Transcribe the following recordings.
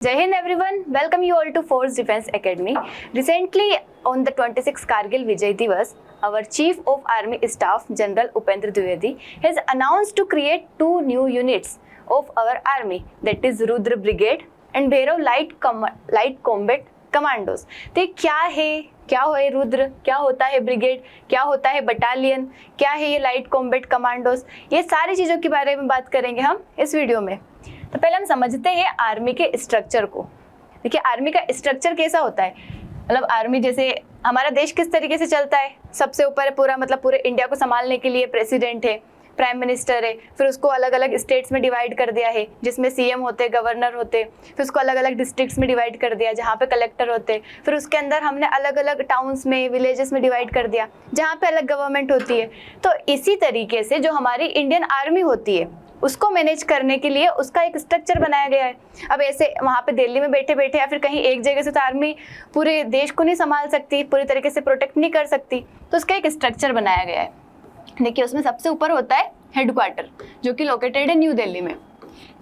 Jai Hind everyone, welcome you all to Force Defense Academy. Recently on the 26th Kargil Vijay Divas, our Chief of Army Staff General Upendra Dwivedi has announced to create two new units of our army, that is Rudra Brigade and Bhairav Light Combat Commandos. तो क्या है रुद्र, क्या होता है brigade, क्या होता है battalion, क्या है ये लाइट कॉम्बैट कमांडोज, ये सारी चीज़ों के बारे में बात करेंगे हम इस वीडियो में। तो पहले हम समझते हैं आर्मी के स्ट्रक्चर को। देखिए आर्मी का स्ट्रक्चर कैसा होता है, मतलब आर्मी जैसे हमारा देश किस तरीके से चलता है, सबसे ऊपर है पूरा मतलब पूरे इंडिया को संभालने के लिए प्रेसिडेंट है, प्राइम मिनिस्टर है, फिर उसको अलग अलग स्टेट्स में डिवाइड कर दिया है जिसमें सीएम होते, गवर्नर होते, फिर उसको अलग अलग डिस्ट्रिक्ट्स में डिवाइड कर दिया जहाँ पे कलेक्टर होते, फिर उसके अंदर हमने अलग अलग टाउन्स में, विलेजेस में डिवाइड कर दिया जहाँ पे अलग गवर्नमेंट होती है। तो इसी तरीके से जो हमारी इंडियन आर्मी होती है उसको मैनेज करने के लिए उसका एक स्ट्रक्चर बनाया गया है। अब ऐसे वहाँ पे दिल्ली में बैठे बैठे या फिर कहीं एक जगह से तो आर्मी पूरे देश को नहीं संभाल सकती, पूरी तरीके से प्रोटेक्ट नहीं कर सकती, तो उसका एक स्ट्रक्चर बनाया गया है। देखिए उसमें सबसे ऊपर होता है हेडक्वार्टर जो कि लोकेटेड है न्यू दिल्ली में।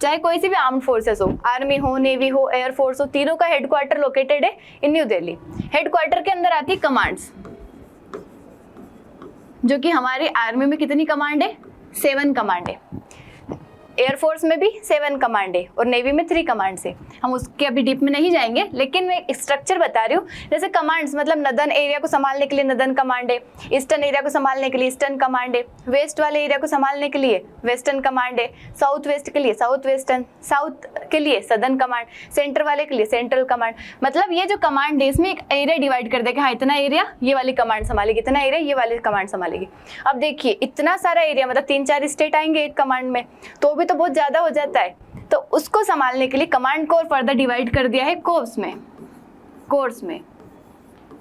चाहे कोई सी भी आर्म्ड फोर्सेस हो, आर्मी हो, नेवी हो, एयरफोर्स हो, तीनों का हेडक्वार्टर लोकेटेड है इन न्यू दिल्ली। हेडक्वार्टर के अंदर आती है कमांड्स, जो कि हमारी आर्मी में कितनी कमांड है, 7 कमांड है, एयरफोर्स में भी 7 कमांड है और नेवी में 3 कमांड्स है। हम उसके अभी डीप में नहीं जाएंगे, लेकिन मैं एक स्ट्रक्चर बता रही हूँ। जैसे कमांड्स मतलब नदर्न एरिया को संभालने के लिए नदर्न कमांड है, ईस्टर्न एरिया को संभालने के लिए ईस्टर्न कमांड है, वेस्ट वाले एरिया को संभालने के लिए वेस्टर्न कमांड है, साउथ वेस्ट के लिए साउथ वेस्टर्न, साउथ के लिए सदर्न कमांड, सेंटर वाले के लिए सेंट्रल कमांड। मतलब ये जो कमांड है इसमें एक एरिया डिवाइड कर देगा, हाँ इतना एरिया ये वाली कमांड संभालेगी, इतना एरिया ये वाली कमांड संभालेगी। अब देखिए इतना सारा एरिया मतलब 3-4 स्टेट आएंगे एक कमांड में, तो भी तो बहुत ज्यादा हो जाता है। तो उसको संभालने के लिए कमांड को और फर्दर डिवाइड कर दिया है कोर्स में,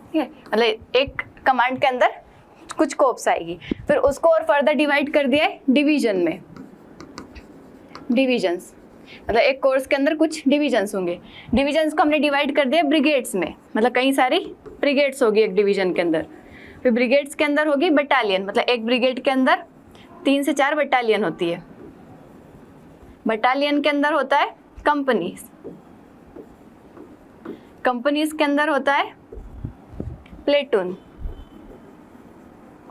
ठीक है, मतलब एक कमांड के अंदर कुछ कोर्प्स आएगी, फिर उसको और फर्दर डिवाइड कर दिया है डिवीजन में, डिवीजन्स मतलब एक कोर्स के अंदर कुछ डिवीजन्स होंगे, डिवीजन्स को हमने डिवाइड कर दिया ब्रिगेड्स में, मतलब कई सारी ब्रिगेड्स होगी एक डिवीजन के अंदर। फिर ब्रिगेड्स के अंदर होगी बटालियन, मतलब एक ब्रिगेड के अंदर 3 से 4 बटालियन होती है। बटालियन के अंदर होता है कंपनीज, कंपनीज के अंदर होता है प्लेटून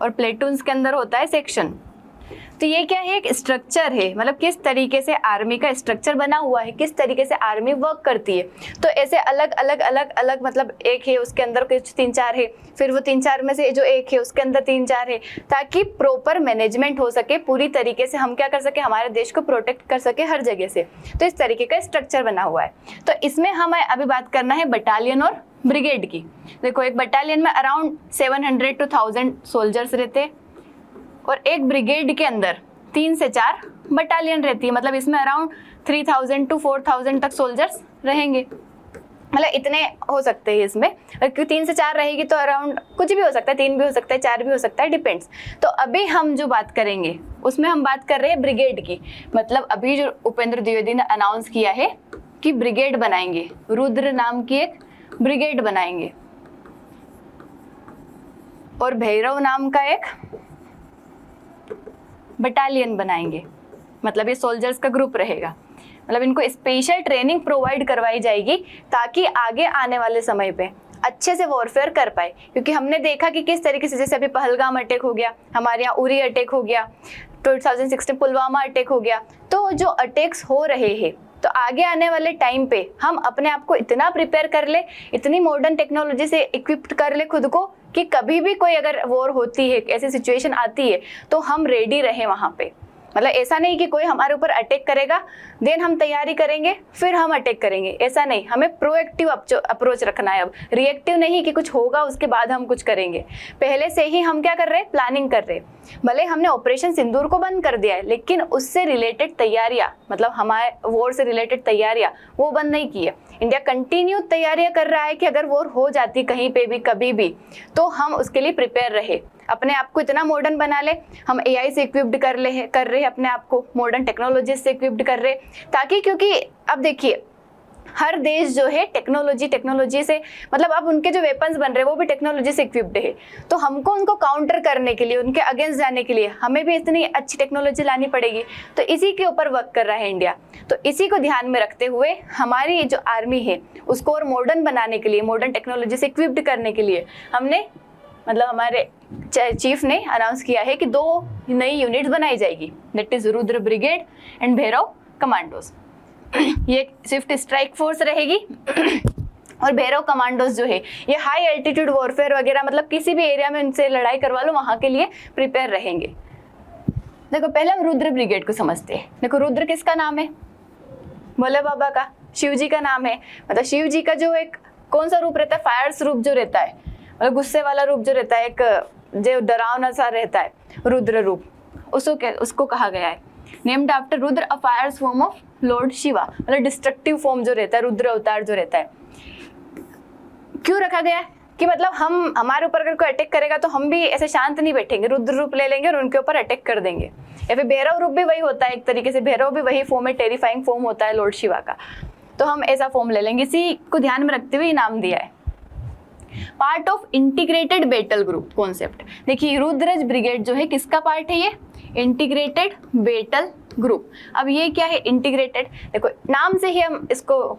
और प्लेटून्स के अंदर होता है सेक्शन। तो ये क्या है, एक स्ट्रक्चर है, मतलब किस तरीके से आर्मी का स्ट्रक्चर बना हुआ है, किस तरीके से आर्मी वर्क करती है। तो ऐसे अलग अलग मतलब एक है उसके अंदर कुछ 3-4 है, फिर वो 3-4 में से जो एक है उसके अंदर 3-4 है, ताकि प्रॉपर मैनेजमेंट हो सके, पूरी तरीके से हम क्या कर सके, हमारे देश को प्रोटेक्ट कर सके हर जगह से। तो इस तरीके का स्ट्रक्चर बना हुआ है। तो इसमें हमें अभी बात करना है बटालियन और ब्रिगेड की। देखो एक बटालियन में अराउंड 700 to 1000 सोल्जर्स रहते हैं और एक ब्रिगेड के अंदर 3 से 4 बटालियन रहती है, मतलब इसमें अराउंड 3000 to 4000 तक सोल्जर्स रहेंगे, मतलब इतने हो सकते हैं इसमें। क्योंकि 3 से 4 रहेगी तो अराउंड कुछ भी हो सकता है, 3 भी हो सकता है, 4 भी हो सकता है, डिपेंड्स। तो अभी हम जो बात करेंगे उसमें हम बात कर रहे हैं ब्रिगेड की। मतलब अभी जो उपेंद्र द्विवेदी ने अनाउंस किया है कि ब्रिगेड बनाएंगे, रुद्र नाम की एक ब्रिगेड बनाएंगे और भैरव नाम का एक बटालियन बनाएंगे। मतलब ये सोल्जर्स का ग्रुप रहेगा, मतलब इनको स्पेशल ट्रेनिंग प्रोवाइड करवाई जाएगी ताकि आगे आने वाले समय पे अच्छे से वॉरफेयर कर पाए। क्योंकि हमने देखा कि किस तरीके से, जैसे अभी पहलगाम अटैक हो गया, हमारे यहाँ उरी अटैक हो गया, 2016 पुलवामा अटैक हो गया, तो जो अटैक्स हो रहे हैं तो आगे आने वाले टाइम पे हम अपने आप को इतना प्रिपेयर कर ले, इतनी मॉडर्न टेक्नोलॉजी से इक्विप्ड कर ले खुद को कि कभी भी कोई अगर वॉर होती है, ऐसी सिचुएशन आती है तो हम रेडी रहे वहाँ पे। मतलब ऐसा नहीं कि कोई हमारे ऊपर अटैक करेगा देन हम तैयारी करेंगे फिर हम अटैक करेंगे, ऐसा नहीं। हमें प्रोएक्टिव अप्रोच रखना है, अब रिएक्टिव नहीं कि कुछ होगा उसके बाद हम कुछ करेंगे। पहले से ही हम क्या कर रहे हैं, प्लानिंग कर रहे हैं। भले हमने ऑपरेशन सिंदूर को बंद कर दिया है, लेकिन उससे रिलेटेड तैयारियां, मतलब हमारे वॉर से रिलेटेड तैयारियां वो बंद नहीं की है। इंडिया कंटिन्यू तैयारियां कर रहा है कि अगर वॉर हो जाती कहीं पे भी कभी भी तो हम उसके लिए प्रिपेयर रहे, अपने आप को इतना मॉडर्न बना ले। हम एआई से इक्विप्ड कर रहे हैं अपने आप को, मॉडर्न टेक्नोलॉजी से इक्विप्ड कर रहे, ताकि क्योंकि अब देखिए हर देश जो है टेक्नोलॉजी से, मतलब अब उनके जो वेपन्स बन रहे हैं वो भी टेक्नोलॉजी से इक्विप्ड है। तो हमको उनको काउंटर करने के लिए, उनके अगेंस्ट जाने के लिए हमें भी इतनी अच्छी टेक्नोलॉजी लानी पड़ेगी। तो इसी के ऊपर वर्क कर रहा है इंडिया। तो इसी को ध्यान में रखते हुए हमारी जो आर्मी है उसको और मॉडर्न बनाने के लिए, मॉडर्न टेक्नोलॉजी से इक्विप्ड करने के लिए हमने, मतलब हमारे चीफ ने अनाउंस किया है कि 2 नई यूनिट्स बनाई जाएगी, that is Rudra brigade and Bhairav commandos. ये स्विफ्ट स्ट्राइक फोर्स रहेगी और भैरव कमांडोज जो है ये हाई एल्टीट्यूड वॉरफेयर वगैरह, मतलब किसी भी एरिया में उनसे लड़ाई करवा लो वहां के लिए प्रिपेयर रहेंगे। देखो पहले हम रुद्र ब्रिगेड को समझते हैं। देखो रुद्र किसका नाम है? भोले बाबा का, शिव जी का नाम है। मतलब शिव जी का जो एक कौन सा रूप रहता है? फायर्स रूप जो रहता है, मतलब गुस्से वाला रूप जो रहता है, एक जो डरावना सा रहता है, रुद्र रूप, उसको कहा गया है। Named after Rudra, a fierce form of lord Shiva, मतलब डिस्ट्रक्टिव फॉर्म जो रहता है, रुद्र अवतार जो रहता है। क्यों रखा गया है? कि मतलब हमारे ऊपर अगर कोई अटैक करेगा तो हम भी ऐसे शांत नहीं बैठेंगे, रुद्र रूप ले लेंगे और उनके ऊपर अटैक कर देंगे। या फिर भैरव रूप भी वही होता है, एक तरीके से भैरव भी वही फॉर्म है, टेरिफाइंग फॉर्म होता है लॉर्ड शिवा का। तो हम ऐसा फॉर्म ले लेंगे, इसी को ध्यान में रखते हुए नाम दिया है। Part of integrated battle group concept. देखिए रुद्रज ब्रिगेड जो है किसका पार्ट है? ये इंटीग्रेटेड बैटल ग्रुप। अब ये क्या है इंटीग्रेटेड? देखो नाम से ही हम इसको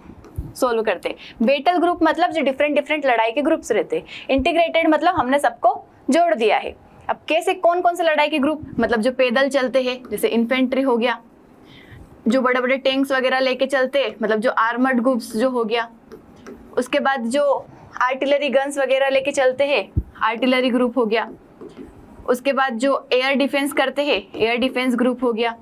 सोल्व करते हैं। बैटल ग्रुप मतलब जो डिफरेंट लड़ाई के ग्रुप्स रहते हैं। इंटीग्रेटेड मतलब हमने सबको जोड़ दिया है। अब कैसे, कौन कौन से लड़ाई के ग्रुप? मतलब जो पैदल चलते हैं जैसे इन्फेंट्री हो गया, जो बड़े बड़े टैंक्स वगैरह लेके चलते हैं, मतलब जो आर्मर्ड ग्रुप्स जो हो गया। उसके बाद जो आर्टिलरी गन्स वगैरह लेके चलते हैं, आर्टिलरी ग्रुप हो गया। उसके बाद जो एयर डिफेंस करते हैं, एयर डिफेंस ग्रुप हो गया।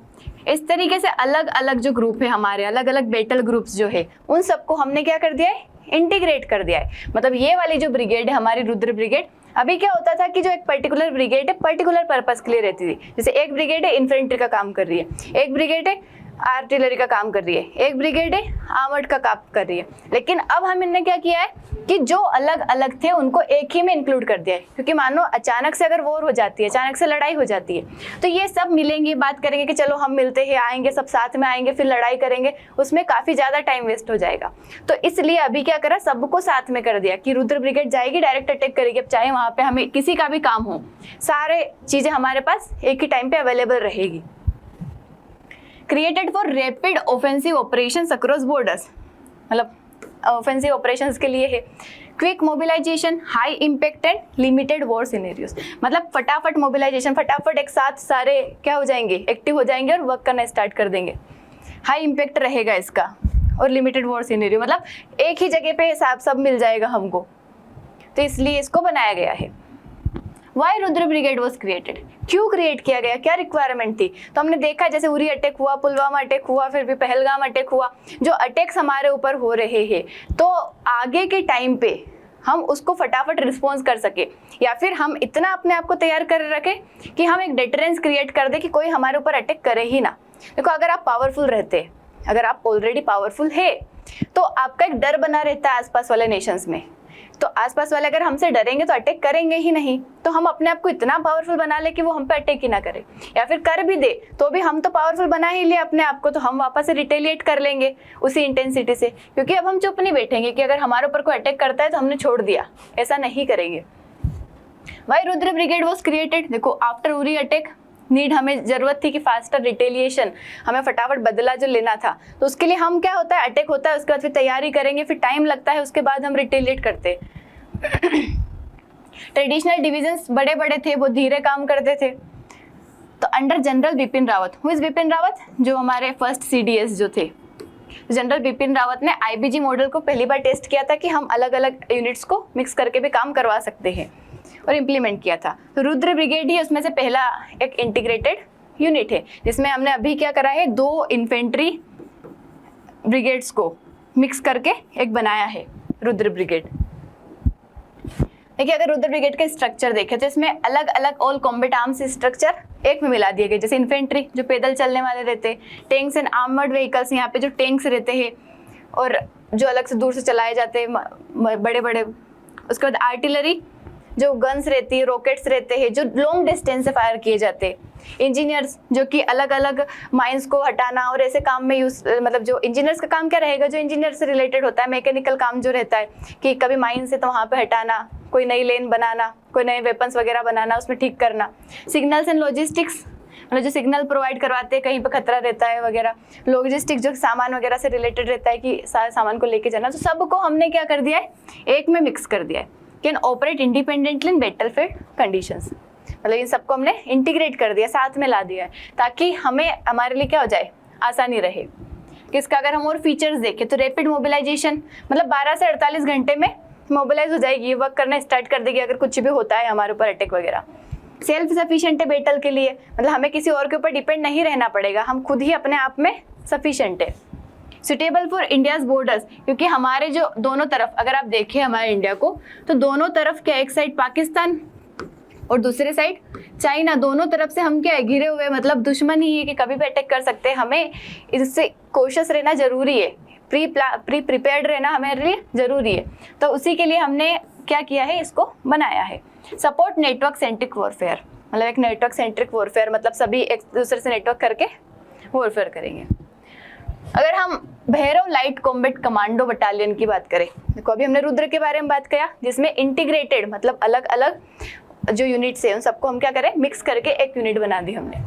इस तरीके से अलग अलग जो ग्रुप है हमारे, अलग अलग बैटल ग्रुप्स जो है, उन सबको हमने क्या कर दिया है? इंटीग्रेट कर दिया है। मतलब ये वाली जो ब्रिगेड है हमारी रुद्र ब्रिगेड, अभी क्या होता था कि जो एक पर्टिकुलर ब्रिगेड है पर्टिकुलर पर्पस के लिए रहती थी। जैसे एक ब्रिगेड है इन्फेंट्री का काम कर रही है, एक ब्रिगेड है आर्टिलरी का काम कर रही है, एक ब्रिगेड है आर्मर्ड का काम कर रही है। लेकिन अब हमने क्या किया है कि जो अलग अलग थे उनको एक ही में इंक्लूड कर दिया है, क्योंकि मानो अचानक से अगर वॉर हो जाती है, अचानक से लड़ाई हो जाती है, तो ये सब मिलेंगे, बात करेंगे कि चलो हम मिलते हैं, आएंगे सब साथ में आएंगे, फिर लड़ाई करेंगे, उसमें काफी ज्यादा टाइम वेस्ट हो जाएगा। तो इसलिए अभी क्या करा, सबको साथ में कर दिया कि रुद्र ब्रिगेड जाएगी, डायरेक्ट अटैक करेगी। अब चाहे वहां पे हमें किसी का भी काम हो, सारे चीजें हमारे पास एक ही टाइम पे अवेलेबल रहेगी। Created for rapid offensive operations across borders, मतलब ऑफेंसिव ऑपरेशंस के लिए है। Quick mobilisation, high impact and limited war scenarios, मतलब फटाफट मोबिलाइजेशन, फटाफट एक साथ सारे क्या हो जाएंगे, एक्टिव हो जाएंगे और वर्क करना स्टार्ट कर देंगे। हाई इम्पैक्ट रहेगा इसका, और लिमिटेड वॉर सिनेरियो मतलब एक ही जगह पे सब मिल जाएगा हमको, तो इसलिए इसको बनाया गया है। Why Rudra brigade was created, क्यों क्रिएट किया गया, क्या रिक्वायरमेंट थी? तो हमने देखा जैसे उरी अटैक हुआ, पुलवामा अटैक हुआ, फिर भी पहलगाम अटैक हुआ, जो अटैक्स हमारे ऊपर हो रहे हैं, तो आगे के टाइम पे हम उसको फटाफट रिस्पॉन्स कर सके, या फिर हम इतना अपने आप को तैयार कर रखें कि हम एक डेटरेंस क्रिएट कर दे कि कोई हमारे ऊपर अटैक करे ही ना। देखो अगर आप पावरफुल रहते, अगर आप ऑलरेडी पावरफुल है, तो आपका एक डर बना रहता है आसपास वाले नेशंस में। तो आसपास वाले अगर हमसे डरेंगे तो अटैक करेंगे ही नहीं। तो हम अपने आप को इतना पावरफुल बना ले कि वो हम पे अटैक ही ना करे, या फिर कर भी दे तो भी हम तो पावरफुल बना ही ले अपने आप को, तो हम वापस से रिटेलिएट कर लेंगे उसी इंटेंसिटी से, क्योंकि अब हम चुप नहीं बैठेंगे कि अगर हमारे ऊपर कोई अटैक करता है तो हमने छोड़ दिया, ऐसा नहीं करेंगे। Why Rudra brigade was created, देखो आफ्टर उरी अटैक नीड, हमें जरूरत थी कि फास्टर रिटेलिएशन, हमें फटाफट बदला जो लेना था, तो उसके लिए हम क्या होता है, अटैक होता है, उसके बाद फिर तैयारी करेंगे, फिर टाइम लगता है, उसके बाद हम रिटेलिएट करते। ट्रेडिशनल डिविजन्स बड़े बड़े थे, वो धीरे काम करते थे। तो under general Bipin Rawat, who is Bipin Rawat, जो हमारे फर्स्ट CDS जो थे, जनरल बिपिन रावत ने IBG मॉडल को पहली बार टेस्ट किया था कि हम अलग अलग यूनिट्स को मिक्स करके भी काम करवा सकते हैं, और इम्प्लीमेंट किया था। तो रुद्र ब्रिगेड ही उसमें से पहला एक इंटीग्रेटेड यूनिट है, जिसमें हमने अभी क्या करा है, 2 इन्फेंट्री ब्रिगेड्स को मिक्स करके एक बनाया है रुद्र ब्रिगेड। देखिए अगर रुद्र ब्रिगेड के स्ट्रक्चर देखें तो इसमें अलग अलग ऑल कॉम्बैट आर्म्स स्ट्रक्चर एक में मिला दिए गए, जैसे इन्फेंट्री जो पैदल चलने वाले रहते हैं, टैंक्स एंड आर्मर्ड व्हीकल्स, यहाँ पे जो टैंक्स रहते हैं और जो अलग से दूर से चलाए जाते हैं बड़े बड़े। उसके बाद आर्टिलरी, जो गन्स रहती है, रॉकेट्स रहते हैं जो लॉन्ग डिस्टेंस से फायर किए जाते हैं। इंजीनियर्स जो कि अलग अलग माइंस को हटाना और ऐसे काम में यूज, मतलब जो इंजीनियर्स का काम क्या रहेगा, जो इंजीनियर से रिलेटेड होता है, मैकेनिकल काम जो रहता है कि कभी माइंस है तो वहाँ पे हटाना, कोई नई लेन बनाना, कोई नए वेपन्स वगैरह बनाना, उसमें ठीक करना। सिग्नल्स एंड लॉजिस्टिक्स, मतलब जो सिग्नल प्रोवाइड करवाते हैं कहीं पर खतरा रहता है वगैरह। लॉजिस्टिक जो सामान वगैरह से रिलेटेड रहता है कि सारे सामान को लेके जाना, तो सबको हमने क्या कर दिया है, एक में मिक्स कर दिया है। Can operate independently in battlefield conditions, मतलब इन सबको हमने इंटीग्रेट कर दिया, साथ में ला दिया है, ताकि हमें हमारे लिए क्या हो जाए, आसानी रहे। किसका अगर हम और फीचर्स देखें तो रैपिड मोबिलाइजेशन, मतलब 12 से 48 घंटे में मोबिलाइज हो जाएगी, वर्क करना स्टार्ट कर देगी अगर कुछ भी होता है हमारे ऊपर अटैक वगैरह। सेल्फ सफिशिएंट है बैटल के लिए, मतलब हमें किसी और के ऊपर डिपेंड नहीं रहना पड़ेगा, हम खुद ही अपने आप में सफिशिएंट है। सुटेबल फॉर इंडियाज बॉर्डर्स, क्योंकि हमारे जो दोनों तरफ अगर आप देखें हमारे इंडिया को, तो दोनों तरफ क्या, एक साइड पाकिस्तान और दूसरे साइड चाइना, दोनों तरफ से हम क्या है, घिरे हुए, मतलब दुश्मन ही है कि कभी भी अटैक कर सकते हैं। हमें इससे कॉशियस रहना जरूरी है, प्री प्रिपेयर्ड रहना हमारे लिए जरूरी है। तो उसी के लिए हमने क्या किया है, इसको बनाया है। सपोर्ट नेटवर्क सेंट्रिक वॉरफेयर, मतलब एक नेटवर्क सेंट्रिक वॉरफेयर, मतलब सभी एक दूसरे से नेटवर्क करके वॉरफेयर करेंगे। अगर हम Bhairav light combat commando battalion की बात करें, देखो अभी हमने रुद्र के बारे में बात किया, जिसमें इंटीग्रेटेड, मतलब अलग अलग जो यूनिट्स है उन सबको हम क्या करें, मिक्स करके एक यूनिट बना दी हमने।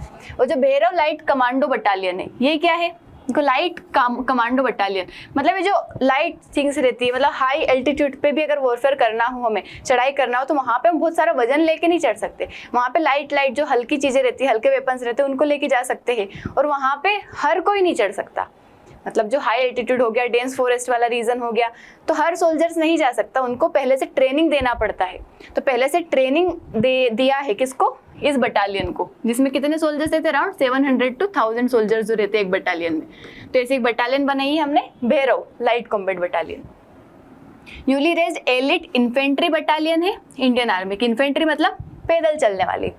और जो भैरव लाइट कमांडो बटालियन है, ये क्या है, लाइट कमांडो बटालियन, मतलब ये जो लाइट थिंग्स रहती है, मतलब हाई एल्टीट्यूड पे भी अगर वॉरफेयर करना हो, हमें चढ़ाई करना हो, तो वहाँ पे हम बहुत सारा वजन लेके नहीं चढ़ सकते। वहाँ पे लाइट जो हल्की चीजें रहती है, हल्के वेपन्स रहते हैं, उनको लेके जा सकते हैं। और वहाँ पे हर कोई नहीं चढ़ सकता, मतलब जो हाई एल्टीट्यूड हो गया, डेंस फॉरेस्ट वाला रीजन हो गया, तो हर सोल्जर्स नहीं जा सकता, उनको पहले से ट्रेनिंग देना पड़ता है। तो पहले से ट्रेनिंग दिया है किसको, इस बटालियन को, जिसमें कितने सोल्जर्स रहते हैं, अराउंड 700 to 1000 सोल्जर्स जो रहते हैं एक बटालियन में। तो ऐसे एक बटालियन बनाई है हमने, Bhairav light combat battalion. Newly raised elite infantry battalion है इंडियन आर्मी की। इन्फेंट्री मतलब पैदल चलने वाली।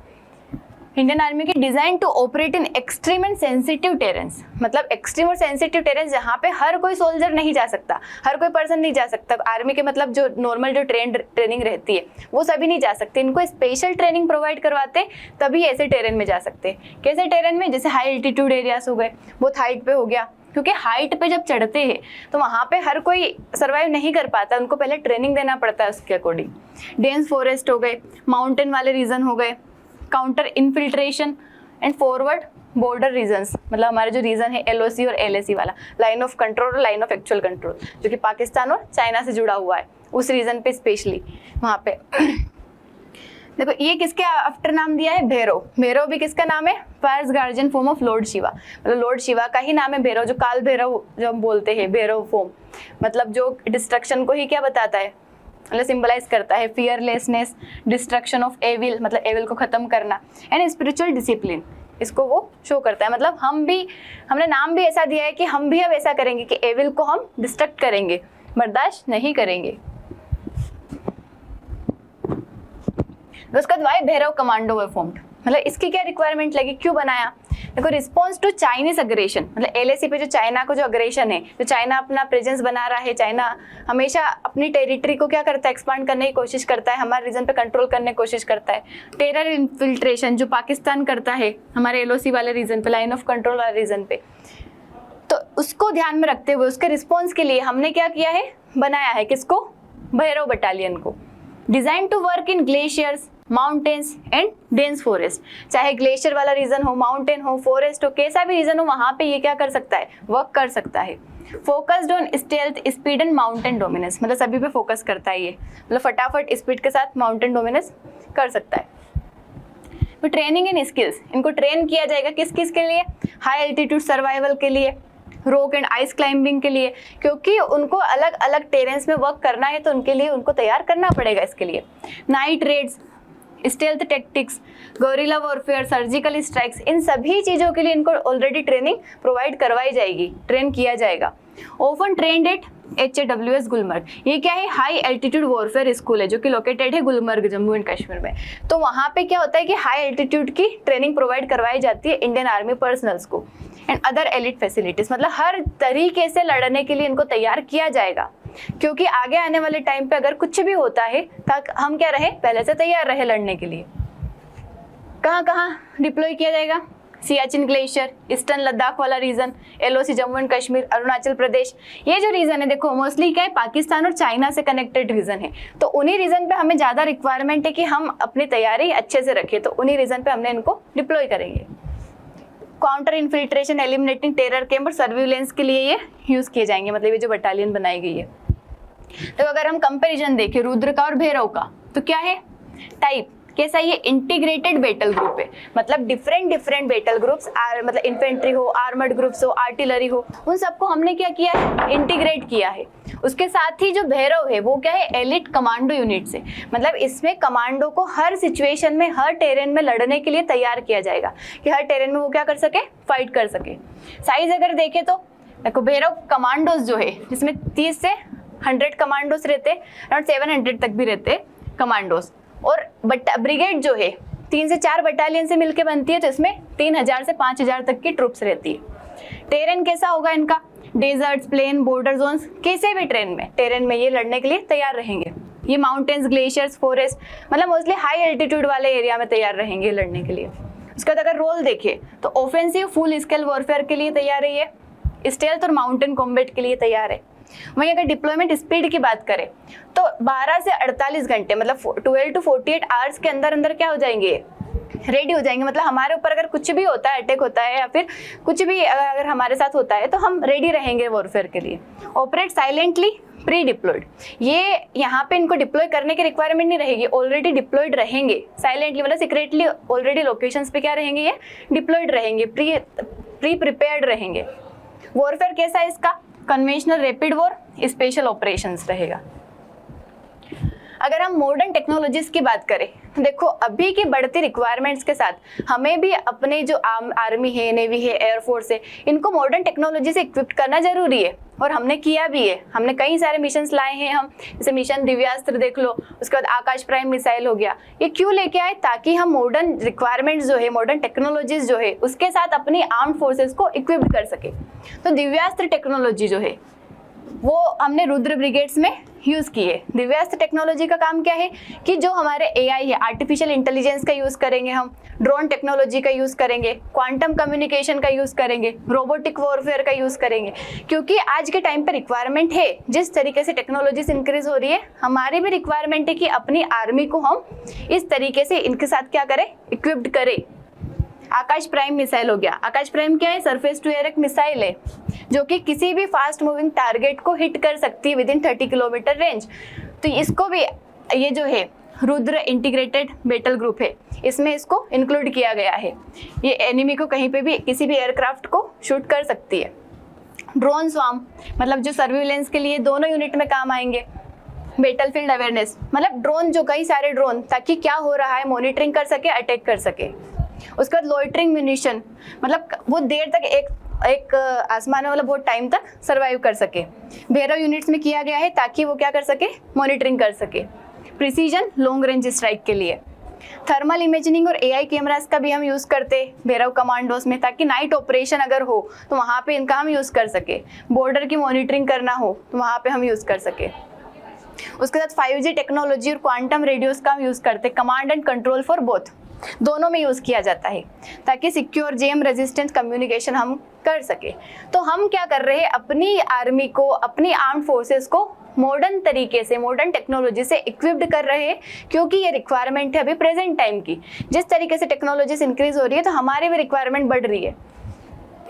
इंडियन आर्मी की designed to operate in extreme and sensitive terrains, मतलब एक्सट्रीम और सेंसिटिव टेरेंस जहाँ पे हर कोई सोल्जर नहीं जा सकता, हर कोई पर्सन नहीं जा सकता। आर्मी के मतलब जो नॉर्मल जो ट्रेनिंग रहती है वो सभी नहीं जा सकते, इनको स्पेशल ट्रेनिंग प्रोवाइड करवाते तभी ऐसे टेरेन में जा सकते। कैसे टेरेन में, जैसे हाई एल्टीट्यूड एरियाज हो गए, बहुत हाइट पे हो गया, क्योंकि हाइट पे जब चढ़ते हैं तो वहाँ पे हर कोई सर्वाइव नहीं कर पाता, उनको पहले ट्रेनिंग देना पड़ता है उसके अकॉर्डिंग। डेंस फॉरेस्ट हो गए, माउंटेन वाले रीजन हो गए, counter infiltration and forward border regions, मतलब हमारे जो रीजन है LOC और LAC वाला, लाइन ऑफ कंट्रोल और लाइन ऑफ एक्चुअल कंट्रोल, जो कि पाकिस्तान और चाइना से जुड़ा हुआ है, उस रीजन पे स्पेशली वहाँ पे। देखो ये किसके आफ्टर नाम दिया है, भैरव। भैरव भी किसका नाम है, fierce guardian form of lord Shiva, मतलब लॉर्ड शिवा का ही नाम है भैरव। जो काल भैरव जो हम बोलते हैं, भैरव फॉर्म, मतलब जो डिस्ट्रक्शन को ही क्या बताता है, मतलब सिंबलाइज करता है, फियरलेसनेस, डिस्ट्रक्शन ऑफ एविल, मतलब एविल को खत्म करना, एंड स्पिरिचुअल डिसिप्लिन, इसको वो शो करता है। मतलब हमने नाम भी ऐसा दिया है कि हम भी अब ऐसा करेंगे कि एविल को हम डिस्ट्रक्ट करेंगे, बर्दाश्त नहीं करेंगे। उसके बाद why Bhairav commando were formed, मतलब इसकी क्या रिक्वायरमेंट लगी, क्यों बनाया। देखो रिस्पॉन्स टू चाइनीज अग्रेशन, मतलब LAC पे जो चाइना को जो अग्रेशन है, जो चाइना अपना प्रेजेंस बना रहा है, चाइना हमेशा अपनी टेरिटरी को क्या करता है, एक्सपांड करने की कोशिश करता है, हमारे रीजन पे कंट्रोल करने की कोशिश करता है। टेरर इन्फिल्ट्रेशन जो पाकिस्तान करता है हमारे LOC वाले रीजन पे, लाइन ऑफ कंट्रोल वाले रीजन पे, तो उसको ध्यान में रखते हुए उसके रिस्पॉन्स के लिए हमने क्या किया है, बनाया है किसको, भैरव बटालियन को। Design to work in glaciers, mountains and dense forest, चाहे ग्लेशियर वाला रीजन हो, माउंटेन हो, फॉरेस्ट हो, कैसा भी रीजन हो, वहां पे ये क्या कर सकता है, वर्क कर सकता है। Focused on stealth, speed and mountain dominance, मतलब सभी पे फोकस करता है ये, मतलब फटाफट स्पीड के साथ माउंटेन डोमिनेंस कर सकता है। तो ट्रेनिंग एंड स्किल्स, इनको ट्रेन किया जाएगा किस किस के लिए, हाई एल्टीट्यूड सर्वाइवल के लिए, रॉक एंड आइस क्लाइंबिंग के लिए, क्योंकि उनको अलग अलग टेरेंस में वर्क करना है, तो उनके लिए उनको तैयार करना पड़ेगा इसके लिए। Night raids, stealth tactics, guerrilla warfare, surgical strikes, इन सभी चीज़ों के लिए इनको ऑलरेडी ट्रेनिंग प्रोवाइड करवाई जाएगी, ट्रेन किया जाएगा। Open trained at HAWS Gulmarg, ये क्या है, हाई एल्टीट्यूड वॉरफेयर स्कूल है जो कि लोकेटेड है गुलमर्ग, जम्मू एंड कश्मीर में। तो वहाँ पे क्या होता है कि हाई एल्टीट्यूड की ट्रेनिंग प्रोवाइड करवाई जाती है इंडियन आर्मी पर्सनल्स को, एंड अदर एलिट फैसिलिटीज, मतलब हर तरीके से लड़ने के लिए इनको तैयार किया जाएगा, क्योंकि आगे आने वाले टाइम पे अगर कुछ भी होता है ताकि हम क्या रहे, पहले से तैयार रहे लड़ने के लिए। कहाँ कहाँ डिप्लॉय किया जाएगा? सियाचिन ग्लेशियर, ईस्टर्न लद्दाख वाला region, LOC Jammu and Kashmir, Arunachal Pradesh, ये जो रीजन है देखो मोस्टली क्या है, पाकिस्तान और चाइना से कनेक्टेड रीजन है। तो उन्हीं रीजन पे हमें ज़्यादा रिक्वायरमेंट है कि हम अपनी तैयारी अच्छे से रखें, तो उन्हीं रीजन पे हमने इनको डिप्लॉय करेंगे। Counter infiltration, eliminating terror camp और सर्विलेंस के लिए ये यूज़ किए जाएंगे, मतलब ये जो बटालियन बनाई गई है। तो अगर हम कंपेरिजन देखें रुद्र का और भैरव का, तो क्या है टाइप, कैसा ये इंटीग्रेटेड बैटल ग्रुप है, मतलब डिफरेंट बैटल ग्रुप्स, मतलब इन्फेंट्री हो, आर्मर्ड ग्रुप्स हो, आर्टिलरी हो, उन सबको हमने क्या किया है, इंटीग्रेट किया है। उसके साथ ही जो भैरव है वो क्या है, एलिट कमांडो यूनिट से, मतलब इसमें कमांडो को हर सिचुएशन में, हर टेरेन में लड़ने के लिए तैयार किया जाएगा कि हर टेरेन में वो क्या कर सके, फाइट कर सके। साइज अगर देखें तो देखो भैरव कमांडोज जो है जिसमें 30 से 100 कमांडोज रहते, अराउंड 700 तक भी रहते कमांडोज, और ब्रिगेड जो है 3 से 4 बटालियन से मिलके बनती है, तो इसमें 3000 से 5000 तक की ट्रुप्स रहती है। टेरेन कैसा होगा इनका, डेजर्ट्स, प्लेन, बॉर्डर जोन्स, किसी भी टेरेन में ये लड़ने के लिए तैयार रहेंगे। ये माउंटेन्स, ग्लेशियर्स, फॉरेस्ट, मतलब मोस्टली हाई एल्टीट्यूड वाले एरिया में तैयार रहेंगे लड़ने के लिए। उसके बाद अगर रोल देखे तो ऑफेंसिव फुल स्केल वॉरफेयर के लिए तैयार है, ये स्टेल्थ और माउंटेन कॉम्बैट के लिए तैयार है। वहीं अगर डिप्लॉयमेंट स्पीड की बात करें तो 12 से 48 घंटे, मतलब 12 to 48 आवर्स के अंदर अंदर क्या हो जाएंगे, रेडी हो जाएंगे। मतलब हमारे ऊपर अगर कुछ भी होता है, अटैक होता है या फिर कुछ भी अगर हमारे साथ होता है, तो हम रेडी रहेंगे वॉरफेयर के लिए। ऑपरेट साइलेंटली प्री डिप्लॉयड, ये यहाँ पे इनको डिप्लॉय करने की रिक्वायरमेंट नहीं रहेगी, ऑलरेडी डिप्लॉयड रहेंगे साइलेंटली, मतलब सीक्रेटली ऑलरेडी लोकेशंस पे क्या रहेंगे, ये डिप्लॉयड रहेंगे, प्री प्रिपेयर्ड रहेंगे। वॉरफेयर कैसा है इसका, conventional, rapid war, special operations रहेगा। अगर हम मॉडर्न टेक्नोलॉजीज की बात करें तो देखो अभी की बढ़ती रिक्वायरमेंट्स के साथ हमें भी अपने जो आर्मी है, नेवी है, एयरफोर्स है, इनको मॉडर्न टेक्नोलॉजी से इक्विप करना जरूरी है, और हमने किया भी है। हमने कई सारे मिशंस लाए हैं हम, जैसे मिशन दिव्यास्त्र देख लो, उसके बाद आकाश प्राइम मिसाइल हो गया। ये क्यों लेके आए, ताकि हम मॉडर्न रिक्वायरमेंट्स जो है, मॉडर्न टेक्नोलॉजीज जो है, उसके साथ अपनी आर्म्ड फोर्सेस को इक्विप कर सके। तो दिव्यास्त्र टेक्नोलॉजी जो है वो हमने रुद्र ब्रिगेड्स में यूज़ की है। दिव्यास्त्र टेक्नोलॉजी का काम क्या है कि जो हमारे AI है, आर्टिफिशियल इंटेलिजेंस का यूज़ करेंगे हम, ड्रोन टेक्नोलॉजी का यूज़ करेंगे, क्वांटम कम्युनिकेशन का यूज़ करेंगे, रोबोटिक वॉरफेयर का यूज़ करेंगे, क्योंकि आज के टाइम पर रिक्वायरमेंट है। जिस तरीके से टेक्नोलॉजीज इंक्रीज हो रही है, हमारी भी रिक्वायरमेंट है कि अपनी आर्मी को हम इस तरीके से इनके साथ क्या करें, इक्विप्ड करें। आकाश प्राइम मिसाइल हो गया। आकाश प्राइम क्या है, सरफेस टू एयर एक मिसाइल है जो कि किसी भी फास्ट मूविंग टारगेट को हिट कर सकती है विद इन 30 किलोमीटर रेंज। तो इसको भी ये जो है रुद्र इंटीग्रेटेड बैटल ग्रुप है, इसमें इसको इंक्लूड किया गया है। ये एनिमी को कहीं पे भी, किसी भी एयरक्राफ्ट को शूट कर सकती है। ड्रोन स्वार्म, मतलब जो सर्विलेंस के लिए दोनों यूनिट में काम आएंगे। बैटलफील्ड अवेयरनेस, मतलब ड्रोन, जो कई सारे ड्रोन, ताकि क्या हो रहा है मॉनिटरिंग कर सके, अटैक कर सके। उसके बाद लॉइटरिंग म्यूनिशन, मतलब वो देर तक एक आसमान में, मतलब बहुत टाइम तक सरवाइव कर सके। भैरव यूनिट्स में किया गया है ताकि वो क्या कर सके, मॉनिटरिंग कर सके। प्रिसीजन लॉन्ग रेंज स्ट्राइक के लिए। थर्मल इमेजिंग और AI कैमरास का भी हम यूज़ करते भैरव कमांडोज में, ताकि नाइट ऑपरेशन अगर हो तो वहाँ पे इनका हम यूज़ कर सके। बॉर्डर की मॉनिटरिंग करना हो तो वहाँ पे हम यूज़ कर सके। उसके साथ 5G टेक्नोलॉजी और क्वांटम रेडियोस का हम यूज़ करते, command and control for both, दोनों में यूज़ किया जाता है, ताकि सिक्योर जेम रेजिस्टेंस कम्युनिकेशन हम कर सके। तो हम क्या कर रहे हैं, अपनी आर्मी को, अपनी आर्म्ड फोर्सेस को मॉडर्न तरीके से, मॉडर्न टेक्नोलॉजी से इक्विप्ड कर रहे हैं, क्योंकि ये रिक्वायरमेंट है अभी प्रेजेंट टाइम की। जिस तरीके से टेक्नोलॉजीज इंक्रीज हो रही है तो हमारी भी रिक्वायरमेंट बढ़ रही है।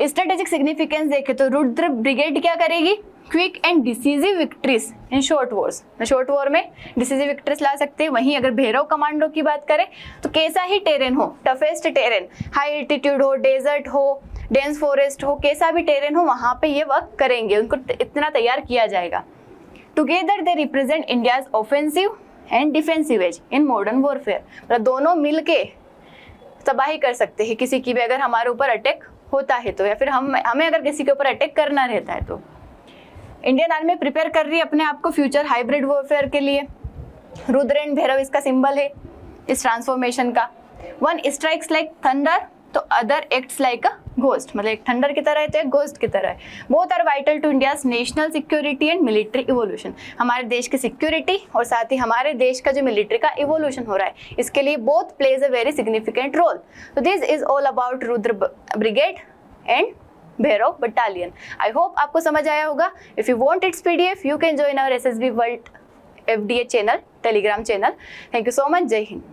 स्ट्रेटेजिक सिग्निफिकेंस देखें तो रुद्र ब्रिगेड क्या करेगी, quick and decisive victories in short Wars, short war में डिसीजिव विक्ट्रीज ला सकते हैं। वहीं अगर भैरव कमांडो की बात करें तो कैसा ही टेरेन हो, टफेस्ट टेरेन, हाई एल्टीट्यूड हो, डेजर्ट हो, डेंस फॉरेस्ट हो, कैसा भी टेरेन हो, वहाँ पे ये वर्क करेंगे, उनको इतना तैयार किया जाएगा। Together they represent India's offensive and defensive edge in modern warfare, मतलब दोनों मिलके तबाही कर सकते हैं किसी की भी, अगर हमारे ऊपर अटैक होता है तो, या फिर हमें अगर किसी के ऊपर अटैक करना रहता है तो। इंडियन आर्मी प्रिपेयर कर रही है अपने आप को फ्यूचर हाइब्रिड वॉरफेयर के लिए। रुद्र एंड भैरव इसका सिंबल है इस ट्रांसफॉर्मेशन का। वन स्ट्राइक्स लाइक थंडर तो other acts like a ghost, मतलब एक थंडर की तरह है तो एक घोस्ट की तरह है। Both are vital to India's national security and military evolution, हमारे देश की सिक्योरिटी और साथ ही हमारे देश का जो मिलिट्री का इवोल्यूशन हो रहा है, इसके लिए both plays a very significant role. तो this is all about Rudra brigade and Bhairav battalion. I hope आपको समझ आया होगा। If you want its PDF you can join our SSB world FDA channel, Telegram channel. Thank you so much. Jai Hind.